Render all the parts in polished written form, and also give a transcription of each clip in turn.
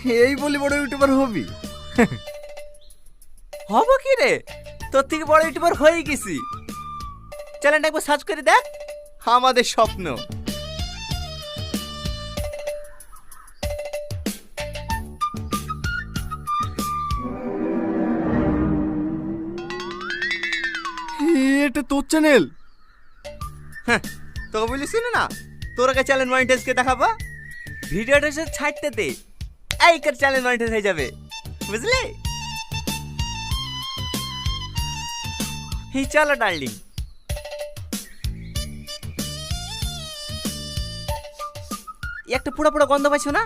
এই বলি বড় ইউটিউবার হবি? হব কি রে, তোর থেকে বড় ইউটিউবার হয়ে গেছি। চ্যানেলটা একবার সার্চ করে দেখ, আমাদের স্বপ্ন। এটা তোর চ্যানেল? হ্যাঁ, তোকে বলিস না তোর আগে চ্যানেল মনিটাইজকে দেখাবো, ভিডিওটা সে ছাড়তে দে, এই কার চ্যানেল মনিটাইজ হয়ে যাবে, বুঝলি? চলো ডার্লিং। একটা পুরো পুরো গন্ধ পাইছো না?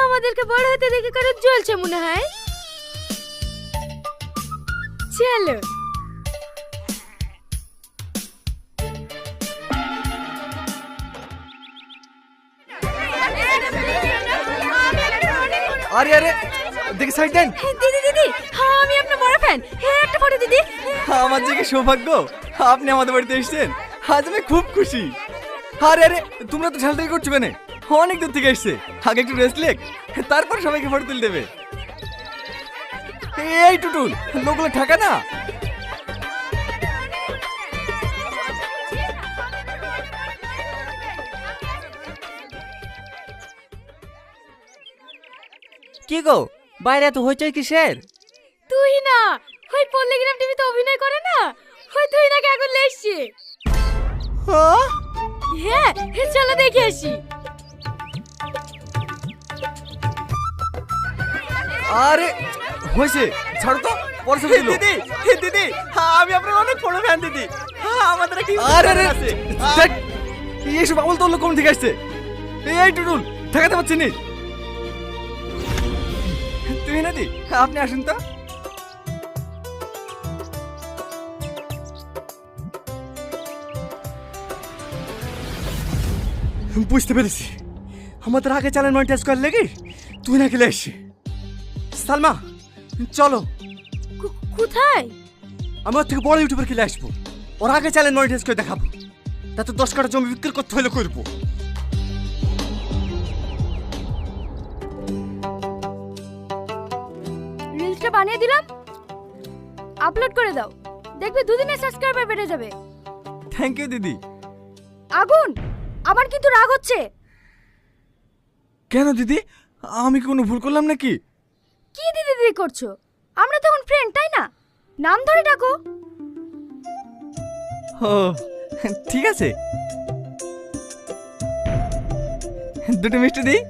আমাদেরকে বড় হতে দেখে কারো জ্বলছে মনে হয়। চলো। আরে আরে দেখি সাইড দেন। দিদি দিদি, আমি আপনার বড় ফ্যান, একটা ফটো দিদি। আমার যে কি সৌভাগ্য, আপনি আমাদের বাড়িতে এসেছেন, আজ আমি খুব খুশি। আরে আরে তোমরা তো ঝালটাই করছো কেন? অনেক দূর থেকে এসছে, আগে একটু রেস্ট লেক, তারপর সবাইকে ফটো তুলে দেবে। এই টুটুল, লোকগুলো ঠাকা না। কি গো, বাইরে এত হইচই কিসের? তুই না, ওই পল্লীগ্রাম টিভিতে অভিনয় করে না, ওই তুই নাকি এখন লেসছে। হ্যাঁ, চলো দেখে আসি। আরে হয়েছে, ছাড়ো তো, পরে সব দিলো। দিদি দিদি, আমি আপনার অনেক বড় ফ্যান দিদি, আমাদের একটা আরে আরে আছে। দেখ, এইসব আমল তোর লোক কম থেকে আসছে। এই টুটুল, ঠেকাতে পারছি নি। তুই না দি, আপনি আসুন তো। বুঝতে পেরেছি, আমাদের আগে চ্যানেল মনিটাইজ করার লেগে তুই না খেলে এসছি। সালমা চলো, কোথায়? আমি ওর থেকে বড় ইউটিউবার খেলে আসবো, ওর আগে চ্যানেল মনিটাইজ করে দেখাবো, তাতে 10 কাঠা জমি বিক্রি করতে হলে করবো। রিলসটা বানিয়ে দিলাম, আপলোড করে দাও, দেখবে দুদিনে সাবস্ক্রাইবার বেড়ে যাবে। থ্যাংক ইউ দিদি। আগুন, আমার কিন্তু রাগ হচ্ছে। কেন দিদি, আমি কি কোনো ভুল করলাম নাকি? কি দিদি দিদি করছো? আমরা তখন ফ্রেন্ড, তাই না? নাম ধরে ডাকো। ও ঠিক আছে, দুটো মিষ্টি দিই।